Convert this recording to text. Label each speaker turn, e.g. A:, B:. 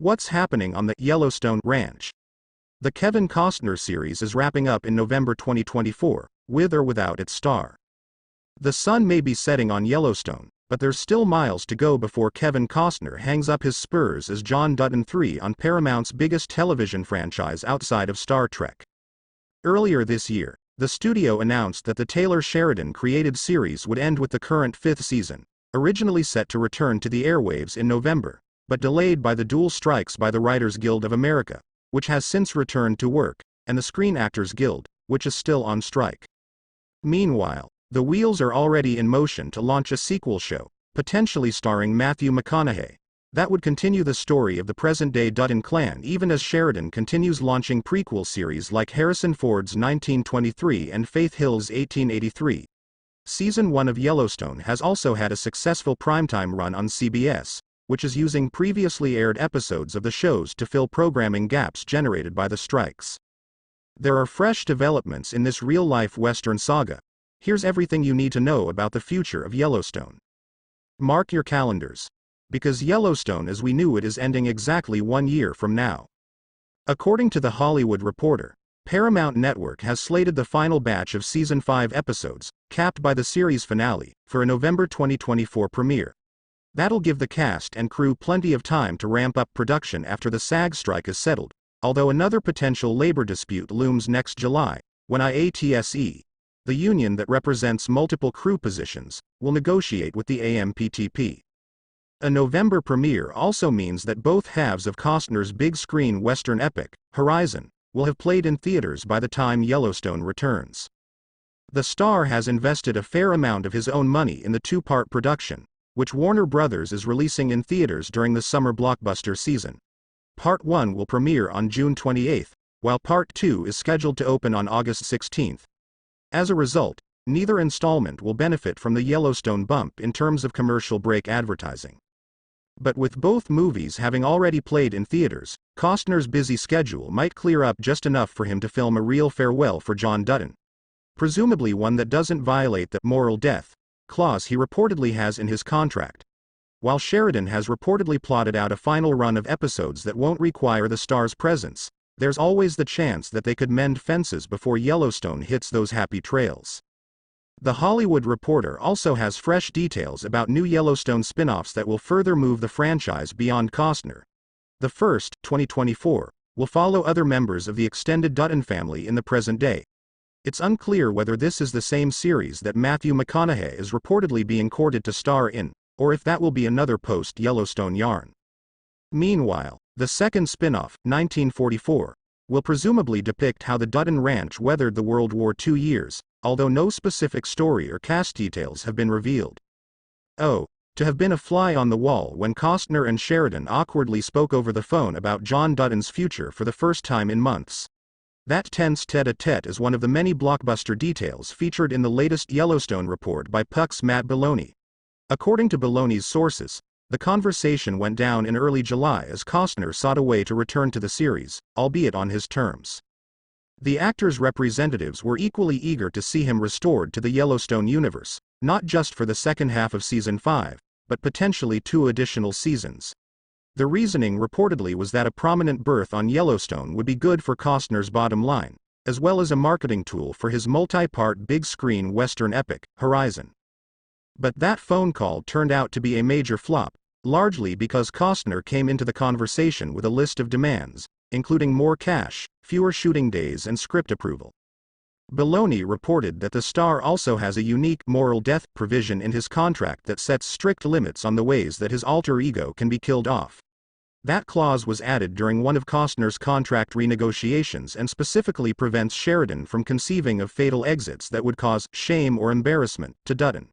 A: What's happening on the Yellowstone Ranch? The Kevin Costner series is wrapping up in November 2024, with or without its star. The sun may be setting on Yellowstone, but there's still miles to go before Kevin Costner hangs up his spurs as John Dutton III on Paramount's biggest television franchise outside of Star Trek. Earlier this year, the studio announced that the Taylor Sheridan-created series would end with the current fifth season, originally set to return to the airwaves in November, but delayed by the dual strikes by the Writers Guild of America, which has since returned to work, and the Screen Actors Guild, which is still on strike. Meanwhile, the wheels are already in motion to launch a sequel show, potentially starring Matthew McConaughey, that would continue the story of the present-day Dutton clan even as Sheridan continues launching prequel series like Harrison Ford's 1923 and Faith Hill's 1883. Season 1 of Yellowstone has also had a successful primetime run on CBS, which is using previously aired episodes of the shows to fill programming gaps generated by the strikes. There are fresh developments in this real-life Western saga. Here's everything you need to know about the future of Yellowstone. Mark your calendars, because Yellowstone as we knew it is ending exactly 1 year from now. According to The Hollywood Reporter, Paramount Network has slated the final batch of Season 5 episodes, capped by the series finale, for a November 2024 premiere. That'll give the cast and crew plenty of time to ramp up production after the SAG strike is settled, although another potential labor dispute looms next July, when IATSE, the union that represents multiple crew positions, will negotiate with the AMPTP. A November premiere also means that both halves of Costner's big-screen Western epic, Horizon, will have played in theaters by the time Yellowstone returns. The star has invested a fair amount of his own money in the two-part production, which Warner Brothers is releasing in theaters during the summer blockbuster season. Part 1 will premiere on June 28, while Part 2 is scheduled to open on August 16. As a result, neither installment will benefit from the Yellowstone bump in terms of commercial break advertising. But with both movies having already played in theaters, Costner's busy schedule might clear up just enough for him to film a real farewell for John Dutton. Presumably one that doesn't violate the moral death clause he reportedly has in his contract. While Sheridan has reportedly plotted out a final run of episodes that won't require the star's presence, there's always the chance that they could mend fences before Yellowstone hits those happy trails. The Hollywood Reporter also has fresh details about new Yellowstone spin-offs that will further move the franchise beyond Costner. The first, 2024, will follow other members of the extended Dutton family in the present day. It's unclear whether this is the same series that Matthew McConaughey is reportedly being courted to star in, or if that will be another post-Yellowstone yarn. Meanwhile, the second spin-off, 1944, will presumably depict how the Dutton Ranch weathered the World War II years, although no specific story or cast details have been revealed. Oh, to have been a fly on the wall when Costner and Sheridan awkwardly spoke over the phone about John Dutton's future for the first time in months. That tense tete-a-tete is one of the many blockbuster details featured in the latest Yellowstone report by Puck's Matt Belloni. According to Belloni's sources, the conversation went down in early July as Costner sought a way to return to the series, albeit on his terms. The actor's representatives were equally eager to see him restored to the Yellowstone universe, not just for the second half of Season 5, but potentially 2 additional seasons. The reasoning reportedly was that a prominent berth on Yellowstone would be good for Costner's bottom line, as well as a marketing tool for his multi-part big-screen Western epic, Horizon. But that phone call turned out to be a major flop, largely because Costner came into the conversation with a list of demands, including more cash, fewer shooting days and script approval. Belloni reported that the star also has a unique moral death provision in his contract that sets strict limits on the ways that his alter ego can be killed off. That clause was added during one of Costner's contract renegotiations and specifically prevents Sheridan from conceiving of fatal exits that would cause shame or embarrassment to Dutton.